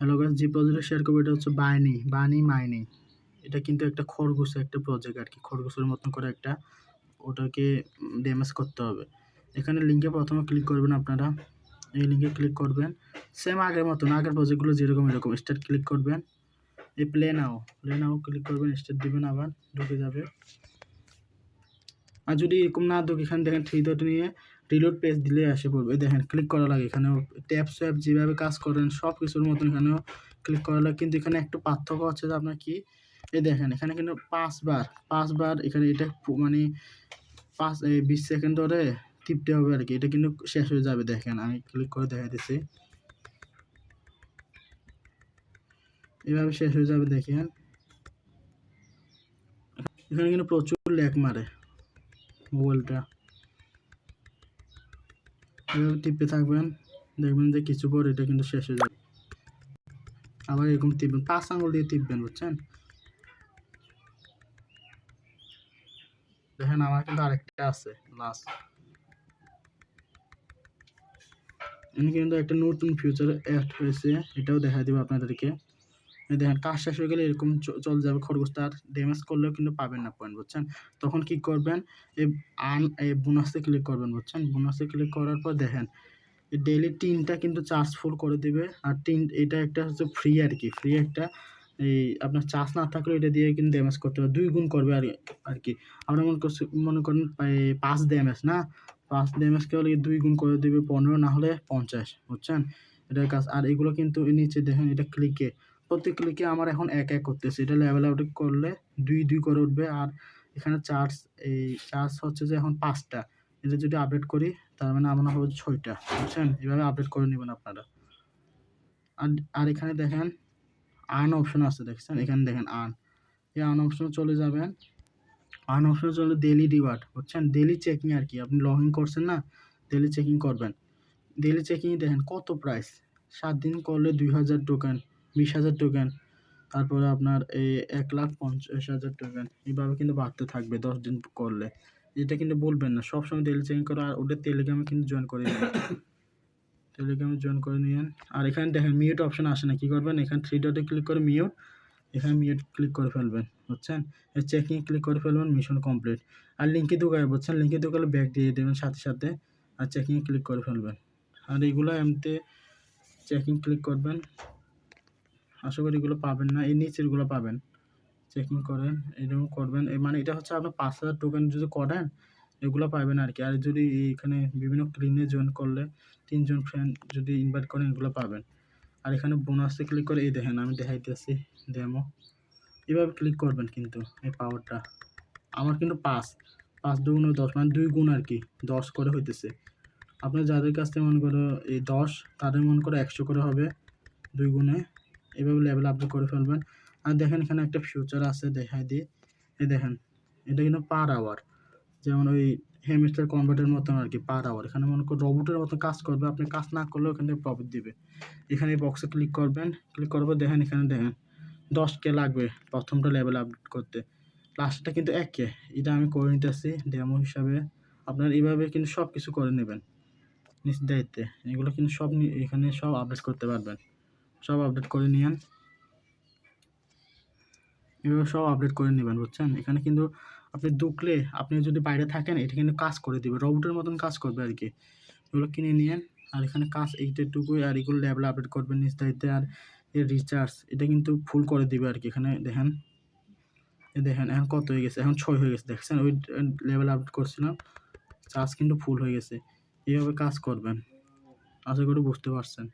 Hello guys, যে প্রজেক্টটা share করবো এটা হচ্ছে বানি মাইনিং। এটা কিন্তু একটা খরগোশের একটা প্রজেক্ট আর কি, খরগোশের মতন করে একটা ওটাকে ড্যামেজ করতে হবে। এখানে লিঙ্কে প্রথমে ক্লিক করবেন আপনারা, এই লিঙ্কে ক্লিক করবেন সেম আগের মতন, আগের প্রজেক্টগুলো যেরকম এরকম স্টার্ট ক্লিক করবেন, এই প্লে নাও ক্লিক করবেন, স্টার্ট দিবেন, আবার ঢুকে যাবে। আর যদি এরকম না ঢুকে এখানে দেখেন থ্রি ডট নিয়ে রিলোড পেজ দিলে আসে পড়বে। দেখেন ক্লিক করা লাগে, এখানেও ট্যাপ সোয়াপ যেভাবে কাজ করেন সব কিছুর মতন এখানেও ক্লিক করা লাগে, কিন্তু এখানে একটু পার্থক্য হচ্ছে যে আপনার কি, এই দেখেন এখানে কিন্তু পাঁচবার এখানে এটা মানে 20 সেকেন্ড ধরে টিপতে হবে আর কি, এটা কিন্তু শেষ হয়ে যাবে। দেখেন আমি ক্লিক করে দেখা দিচ্ছি, এভাবে শেষ হয়ে যাবে। দেখেন এখানে কিন্তু প্রচুর ল্যাগ মারে মোবাইলটা, এভাবে টিপতে থাকবেন, দেখবেন যে কিছু পর এটা কিন্তু শেষ হয়ে যাবে। আবার এরকম টিপবেন, 5 আঙুল দিয়ে টিপবেন, বুঝছেন। দেখেন আমার কিন্তু আরেকটা আছে লাস্ট, এখানে কিন্তু একটা নতুন ফিউচার অ্যাড হয়েছে, এটাও দেখা দিব আপনাদেরকে। দেখেন কাজ শেষ হয়ে গেলে এরকম চলে যাবে, খরগোশটা আর ড্যামেজ করলেও কিন্তু পাবেন না পয়েন্ট, বুঝছেন। তখন কি করবেন, এই বোনাসে ক্লিক করবেন, বুঝছেন। বোনাসে ক্লিক করার পর দেখেন ডেইলি 3টা কিন্তু চার্জ ফুল করে দিবে, আর এটা একটা হচ্ছে ফ্রি আর কি, ফ্রি একটা এই আপনার চার্জ না থাকলেও এটা দিয়ে কিন্তু ড্যামেজ করতে হবে, 2 গুণ করবে আর কি। আপনার মনে করেন 5 ড্যামেজ না, 5 ড্যামেজকে হলে 2 গুণ করে দেবে 15, না হলে 50, বুঝছেন এটার কাজ। আর এগুলো কিন্তু নিচে দেখেন এটা প্রতি ক্লিকে আমার এখন 1 করতেছে, এটা লেভেল আপ করলে 2 করে উঠবে। আর এখানে চার্জ হচ্ছে যে এখন 5টা, এটা যদি আপডেট করি তার মানে আমার হবে 6টা, বুঝছেন। এভাবে আপডেট করে নেবেন আপনারা। আর এখানে দেখেন আর্ন অপশন আছে, দেখছেন এখানে দেখেন এই আর্ন অপশনে চলে যাবেন। আর্ন অপশনে চলে ডেইলি রিওয়ার্ড, বুঝছেন, ডেইলি চেকিং আর কি। আপনি লগ ইন করছেন না, ডেইলি চেকিং করবেন। ডেইলি চেকিংয়ে দেখেন কত প্রাইস, 7 দিন করলে 2000 টোকেন, 20,000 টোকেন, তারপরে আপনার এই 1,50,000 টোকেন, এইভাবে কিন্তু বাড়তে থাকবে 10 দিন করলে। এটা কিন্তু বলবেন না, সবসময় ডেইলি চেকিং করা। আর ওটা টেলিগ্রামে কিন্তু জয়েন করে নেবেন, টেলিগ্রামে জয়েন করে নিন। আর এখানে দেখেন মিউট অপশন আসে না, কি করবেন, এখানে 3 ডটে ক্লিক করে মিউট, এখানে মিউট ক্লিক করে ফেলবেন, বুঝছেন। এই চেকিং ক্লিক করে ফেলবেন, মিশন কমপ্লিট। আর লিঙ্কে ঢুকায়, বুঝছেন, লিঙ্কে ঢুকালে ব্যাক দিয়ে দেবেন সাথে সাথে, আর চেকিংয়ে ক্লিক করে ফেলবেন। আর এগুলো এমনিতে চেকিং ক্লিক করবেন, আশা করি এগুলো পাবেন না, এই নিচেরগুলো পাবেন। চেকিং করেন, এরকম করবেন, মানে এটা হচ্ছে আপনার 5,000 টোকেন যদি করেন এগুলো পাবেন আর কি। আর যদি এখানে বিভিন্ন ক্লিনে জয়েন করলে 3 জন ফ্রেন্ড যদি ইনভাইট করেন এগুলো পাবেন। আর এখানে বোনাসে ক্লিক করে এই দেখেন আমি দেখাইতেছি ডেমো, এভাবে ক্লিক করবেন কিন্তু এই পাওয়ারটা। আমার কিন্তু 5 দুগুণ 10, মানে 2 গুণ আর কি, 10 করে হইতেছে। আপনার যাদের কাছ থেকে মনে করো এই 10, তাদের মনে করো 100 করে হবে 2 গুণে। এভাবে লেভেল আপডেট করে ফেলবেন। আর দেখেন এখানে একটা ফিউচার আছে, দেখাই দিই, এই দেখেন এটা কিন্তু পার আওয়ার, যেমন ওই হ্যামস্টার কনভার্টের মতন আর কি, পার আওয়ার। এখানে মনে করো রোবটের মতো কাজ করবে, আপনি কাজ না করলেও এখান থেকে প্রফিট দিবে। এখানে এই বক্সে ক্লিক করবেন, ক্লিক করার পর দেখেন এখানে দেখেন 10K লাগবে প্রথমটা লেভেল আপডেট করতে, লাস্টটা কিন্তু 1K। এটা আমি করে নিতেছি ডেমো হিসাবে, আপনার এইভাবে কিন্তু সব কিছু করে নেবেন নিজ দায়িত্বে। এগুলো কিন্তু সব এখানে সব আপডেট করতে পারবেন, সব আপডেট করে নিন, এভাবে সব আপডেট করে নেবেন, বুঝছেন। এখানে কিন্তু আপনি ঢুকলে, আপনি যদি বাইরে থাকেন এটা কিন্তু কাজ করে দিবে, রোবটের মতন কাজ করবে আর কি। এগুলো কিনে নিন। আর এখানে কাজ এইটুকুই, আর এগুলো লেভেল আপডেট করবেন নিজ দায়িত্বে। আর এর রিচার্জ এটা কিন্তু ফুল করে দিবে আর কি। এখানে দেখেন এখন কত হয়ে গেছে, এখন 6 হয়ে গেছে, দেখছেন ওই লেভেল আপডেট করছিলাম, চার্জ কিন্তু ফুল হয়ে গেছে। এইভাবে কাজ করবেন, আশা করি বুঝতে পারছেন।